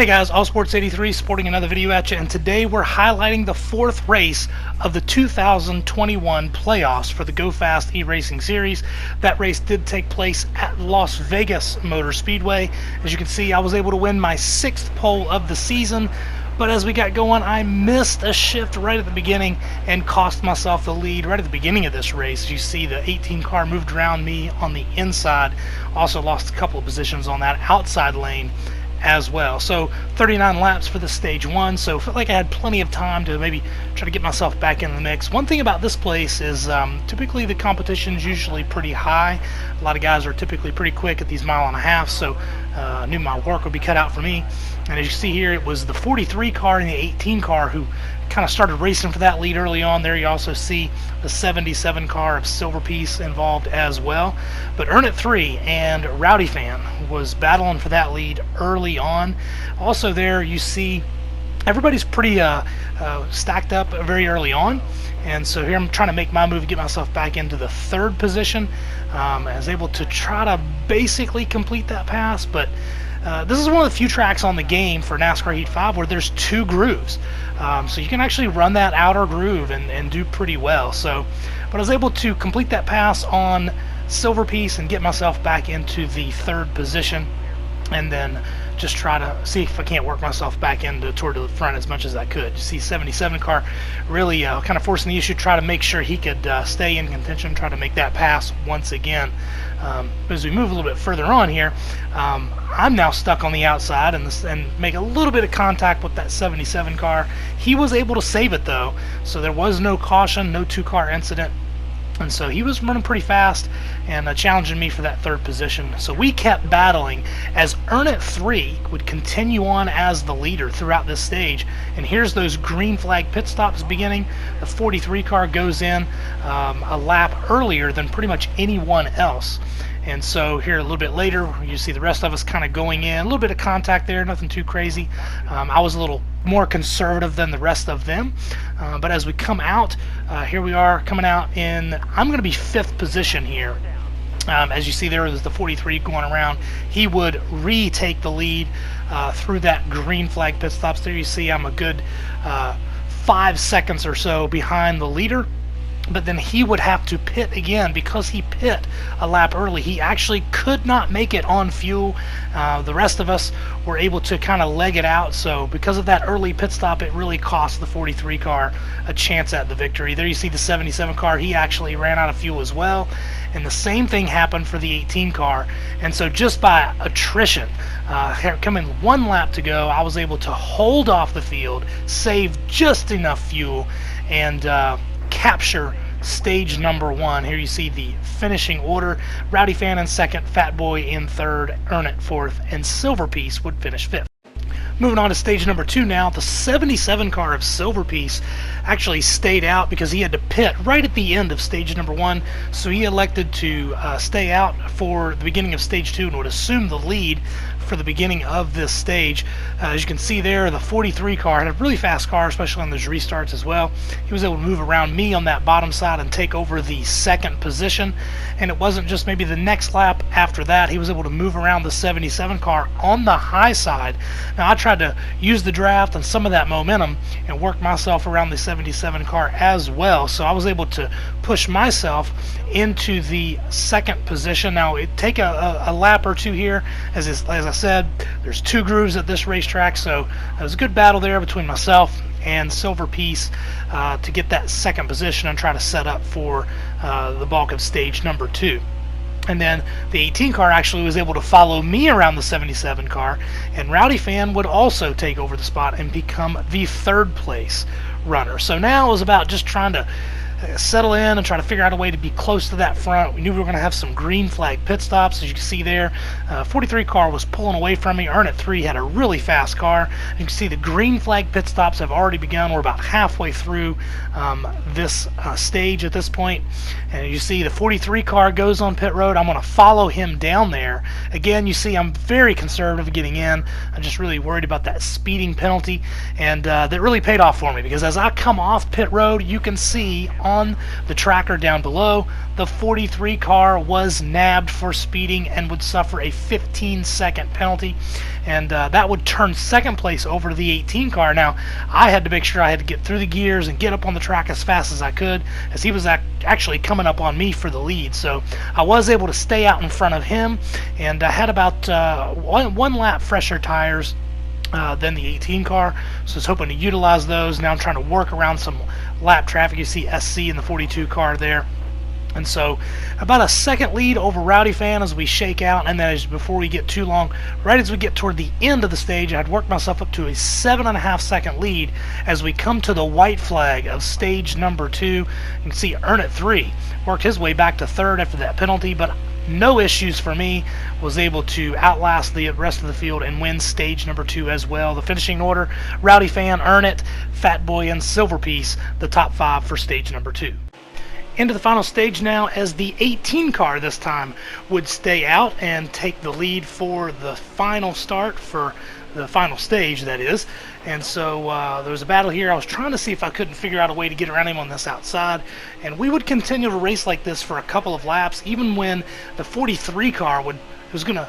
Hey guys, All Sports 83 sporting another video at you, and today we're highlighting the fourth race of the 2021 playoffs for the GoFast e-racing series. That race did take place at Las Vegas Motor Speedway. As you can see, I was able to win my sixth pole of the season, but as we got going, I missed a shift right at the beginning and cost myself the lead right at the beginning of this race. As you see, the 18 car moved around me on the inside. Also lost a couple of positions on that outside lane as well. So 39 laps for the stage one, so felt like I had plenty of time to maybe try to get myself back in the mix. One thing about this place is typically the competition is usually pretty high. A lot of guys are typically pretty quick at these mile and a half, so I knew my work would be cut out for me. And as you see here, it was the 43 car and the 18 car who kind of started racing for that lead early on. There you also see the 77 car of Silver Piece involved as well. But Earn It 3 and Rowdy Fan was battling for that lead early on. Also there you see everybody's pretty stacked up very early on. And so here I'm trying to make my move, get myself back into the third position. I was able to try to basically complete that pass, but this is one of the few tracks on the game for NASCAR Heat 5 where there's two grooves. So you can actually run that outer groove and do pretty well. But I was able to complete that pass on Silver Piece and get myself back into the third position, and then just try to see if I can't work myself back into toward the front as much as I could. You see 77 car really kind of forcing the issue, try to make sure he could stay in contention, try to make that pass once again. As we move a little bit further on here, I'm now stuck on the outside and make a little bit of contact with that 77 car. He was able to save it though, so there was no caution, no two-car incident. And so he was running pretty fast and challenging me for that third position. So we kept battling as Earn It 3 would continue on as the leader throughout this stage. And here's those green flag pit stops beginning. The 43 car goes in a lap earlier than pretty much anyone else. And so here a little bit later, you see the rest of us kind of going in. A little bit of contact there, nothing too crazy. I was a little more conservative than the rest of them. But as we come out, here we are coming out in, I'm going to be fifth position here. As you see there is the 43 going around. He would retake the lead through that green flag pit stops. There you see I'm a good 5 seconds or so behind the leader. But then he would have to pit again because he pit a lap early. He actually could not make it on fuel. The rest of us were able to kind of leg it out. So because of that early pit stop, it really cost the 43 car a chance at the victory. There you see the 77 car. He actually ran out of fuel as well. And the same thing happened for the 18 car. And so just by attrition, coming one lap to go, I was able to hold off the field, save just enough fuel, and capture stage number one. Here you see the finishing order. Rowdy Fan in second, Fat Boy in third, Earn It fourth, and Silver Piece would finish fifth. Moving on to stage number two now, the 77 car of Silver Piece actually stayed out because he had to pit right at the end of stage number one, so he elected to stay out for the beginning of stage two and would assume the lead for the beginning of this stage. As you can see there, the 43 car had a really fast car, especially on those restarts as well. He was able to move around me on that bottom side and take over the second position. And it wasn't just maybe the next lap after that, he was able to move around the 77 car on the high side. Now I tried to use the draft and some of that momentum and work myself around the 77 car as well. So I was able to push myself into the second position. Now it take a lap or two here. As I said, there's two grooves at this racetrack, so it was a good battle there between myself and Silver Piece to get that second position and try to set up for the bulk of stage number two. And then the 18 car actually was able to follow me around the 77 car, and Rowdy Fan would also take over the spot and become the third place runner. So now it was about just trying to settle in and try to figure out a way to be close to that front. We knew we were going to have some green flag pit stops. As you can see there, 43 car was pulling away from me. Earn It 3 had a really fast car. You can see the green flag pit stops have already begun. We're about halfway through this stage at this point. And you see the 43 car goes on pit road. I'm going to follow him down there. Again, you see I'm very conservative getting in. I'm just really worried about that speeding penalty. And that really paid off for me because as I come off pit road, you can see on on the tracker down below, the 43 car was nabbed for speeding and would suffer a 15-second penalty, and that would turn second place over to the 18 car. Now, I had to make sure I had to get through the gears and get up on the track as fast as I could, as he was actually coming up on me for the lead. So I was able to stay out in front of him, and I had about one lap fresher tires than the 18 car, so I was hoping to utilize those. Now I'm trying to work around some lap traffic. You see SC in the 42 car there. And so about a second lead over Rowdy Fan as we shake out, and then before we get too long, right as we get toward the end of the stage, I'd worked myself up to a 7.5 second lead as we come to the white flag of stage number 2. You can see Earn It 3 worked his way back to third after that penalty, but no issues for me, was able to outlast the rest of the field and win stage number 2 as well. The finishing order: Rowdy Fan, Earn It, Fat Boy, and Silver Piece, the top 5 for stage number 2. Into the final stage now, as the 18 car this time would stay out and take the lead for the final start, for the final stage, that is. And so there was a battle here. I was trying to see if I couldn't figure out a way to get around him on this outside, and we would continue to race like this for a couple of laps, even when the 43 car was going to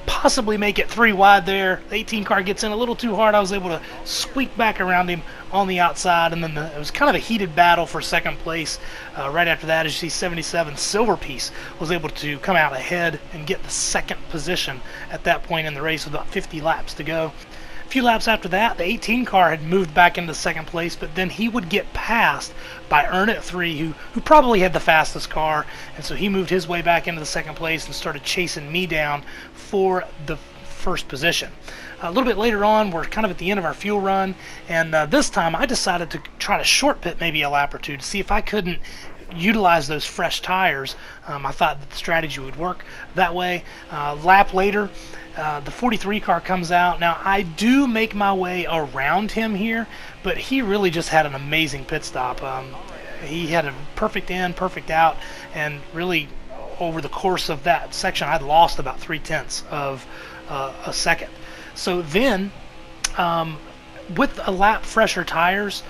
possibly make it 3 wide there. The 18 car gets in a little too hard. I was able to squeak back around him on the outside, and then it was kind of a heated battle for second place. Right after that, as you see, 77 Silver Piece was able to come out ahead and get the second position at that point in the race with about 50 laps to go. A few laps after that, the 18 car had moved back into second place, but then he would get passed by Earn It 3, who probably had the fastest car, and so he moved his way back into the second place and started chasing me down for the first position. A little bit later on, we're kind of at the end of our fuel run, and this time I decided to try to short pit maybe a lap or two to see if I couldn't utilize those fresh tires. I thought that the strategy would work that way. Lap later, the 43 car comes out. Now, I do make my way around him here, but he really just had an amazing pit stop. He had a perfect in, perfect out, and really over the course of that section, I'd lost about 0.3 of a second. So then, with a lap fresher tires,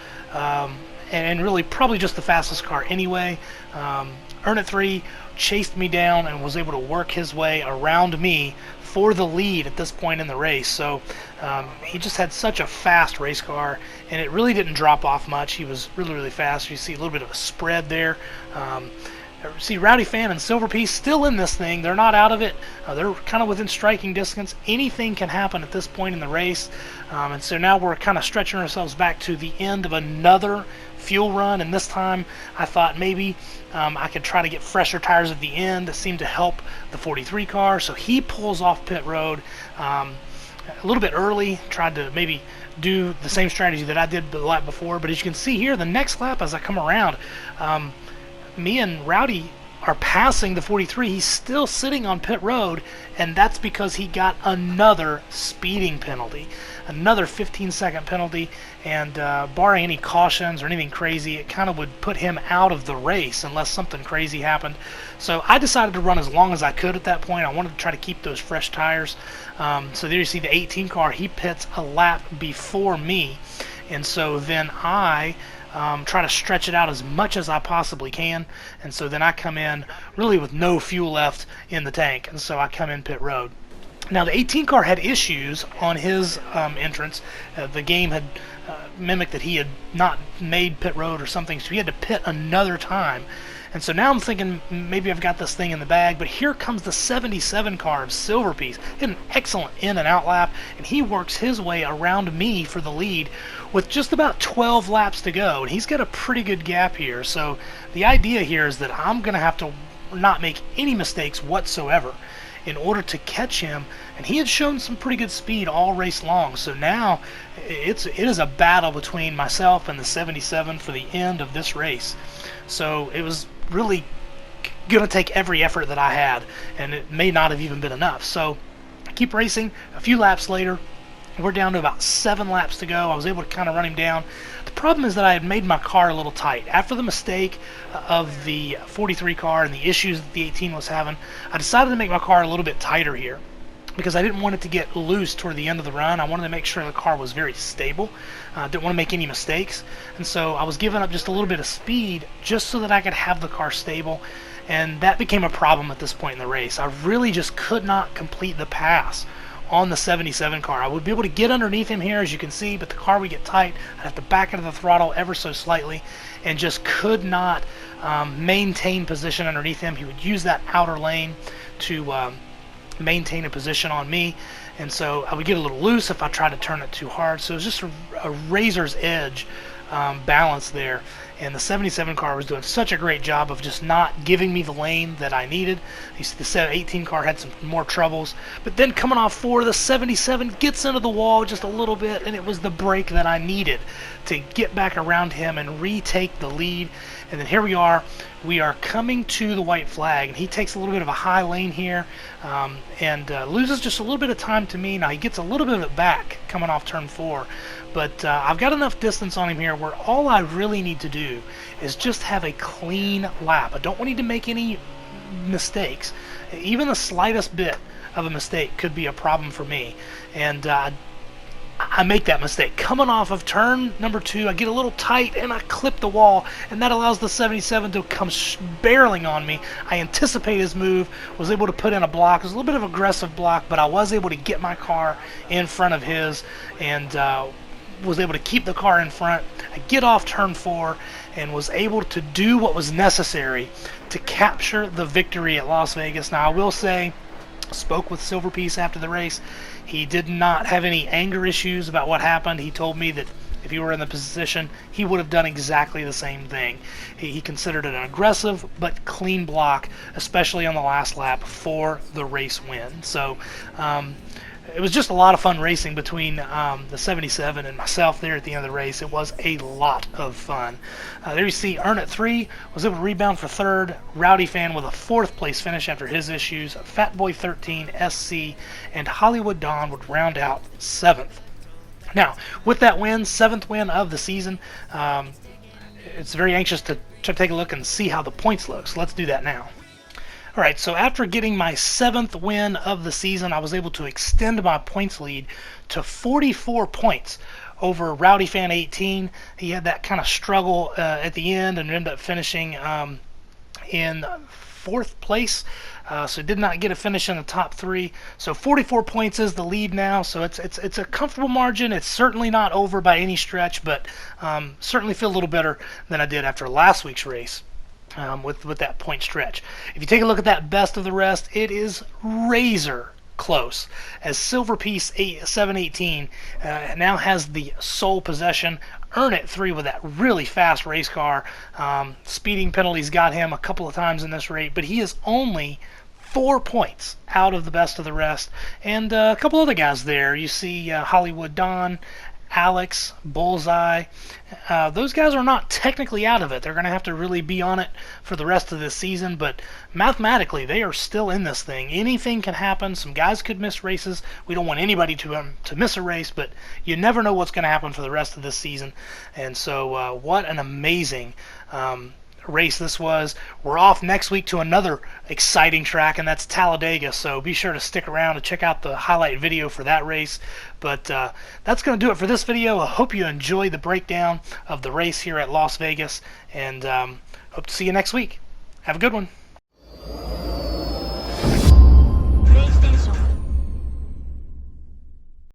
and really probably just the fastest car anyway, Earn It 3 chased me down and was able to work his way around me for the lead at this point in the race. So he just had such a fast race car, and it really didn't drop off much. He was really, really fast. You see a little bit of a spread there. See Rowdy Fan and Silver Piece still in this thing. They're not out of it. They're kind of within striking distance. Anything can happen at this point in the race. And so now we're kind of stretching ourselves back to the end of another fuel run, and this time I thought maybe I could try to get fresher tires at the end. That seemed to help the 43 car, so he pulls off pit road a little bit early, tried to maybe do the same strategy that I did the lap before, but as you can see here, the next lap as I come around, me and Rowdy are passing the 43. He's still sitting on pit road, and that's because he got another speeding penalty, another 15-second penalty, and barring any cautions or anything crazy, it kind of would put him out of the race unless something crazy happened. So I decided to run as long as I could at that point. I wanted to try to keep those fresh tires. So there you see the 18 car, he pits a lap before me, and so then I try to stretch it out as much as I possibly can, and so then I come in really with no fuel left in the tank, and so I come in pit road. Now the 18 car had issues on his entrance. The game had mimicked that he had not made pit road or something, so he had to pit another time. And so now I'm thinking maybe I've got this thing in the bag, but here comes the 77 car of Silver Piece. He had an excellent in and out lap, and he works his way around me for the lead with just about 12 laps to go, and he's got a pretty good gap here. So the idea here is that I'm going to have to not make any mistakes whatsoever in order to catch him, and he had shown some pretty good speed all race long. So now it is a battle between myself and the 77 for the end of this race. So it was really going to take every effort that I had, and it may not have even been enough. So I keep racing. A few laps later, we're down to about 7 laps to go. I was able to kind of run him down. The problem is that I had made my car a little tight. After the mistake of the 43 car and the issues that the 18 was having, I decided to make my car a little bit tighter here. because I didn't want it to get loose toward the end of the run. I wanted to make sure the car was very stable. Didn't want to make any mistakes, and so I was giving up just a little bit of speed just so that I could have the car stable, and that became a problem at this point in the race. I really just could not complete the pass on the 77 car. I would be able to get underneath him here, as you can see, but the car would get tight. I'd have to back into the throttle ever so slightly, and just could not maintain position underneath him. He would use that outer lane to maintain a position on me, and so I would get a little loose if I tried to turn it too hard. So it was just a razor's edge balance there, and the 77 car was doing such a great job of just not giving me the lane that I needed. The 18 car had some more troubles, but then coming off 4, the 77 gets into the wall just a little bit, and it was the break that I needed to get back around him and retake the lead. And then here we are coming to the white flag, and he takes a little bit of a high lane here, and loses just a little bit of time to me. Now he gets a little bit of it back coming off turn 4, but I've got enough distance on him here where all I really need to do is just have a clean lap. I don't need to make any mistakes. Even the slightest bit of a mistake could be a problem for me, and I make that mistake. Coming off of turn number 2, I get a little tight and I clip the wall, and that allows the 77 to come barreling on me. I anticipate his move, was able to put in a block. It was a little bit of an aggressive block, but I was able to get my car in front of his, and was able to keep the car in front. I get off turn 4 and was able to do what was necessary to capture the victory at Las Vegas. Now I will say, spoke with Silver Piece after the race. He did not have any anger issues about what happened. He told me that if he were in the position, he would have done exactly the same thing. He considered it an aggressive but clean block, especially on the last lap, for the race win. So it was just a lot of fun racing between the 77 and myself there at the end of the race. It was a lot of fun. There you see Earn at 3 was able to rebound for 3rd. Rowdy Fan with a 4th place finish after his issues. Fat Boy 13, SC, and Hollywood Don would round out 7th. Now, with that win, 7th win of the season, it's very anxious to take a look and see how the points look. So let's do that now. Alright, so after getting my 7th win of the season, I was able to extend my points lead to 44 points over Rowdy Fan 18. He had that kind of struggle at the end and ended up finishing in 4th place. So did not get a finish in the top 3. So 44 points is the lead now. So it's a comfortable margin. It's certainly not over by any stretch, but certainly feel a little better than I did after last week's race. With that point stretch. If you take a look at that best of the rest, it is razor close, as Silver Piece 718 now has the sole possession. Earn at 3 with that really fast race car. Speeding penalties got him a couple of times in this race, but he is only 4 points out of the best of the rest. And a couple other guys there. You see Hollywood Don, Alex, Bullseye. Those guys are not technically out of it. They're going to have to really be on it for the rest of this season, but mathematically they are still in this thing. Anything can happen. Some guys could miss races. We don't want anybody to miss a race, but you never know what's going to happen for the rest of this season. And so what an amazing race this was. We're off next week to another exciting track, and that's Talladega, so be sure to stick around to check out the highlight video for that race. But that's going to do it for this video. I hope you enjoyed the breakdown of the race here at Las Vegas, and hope to see you next week. Have a good one.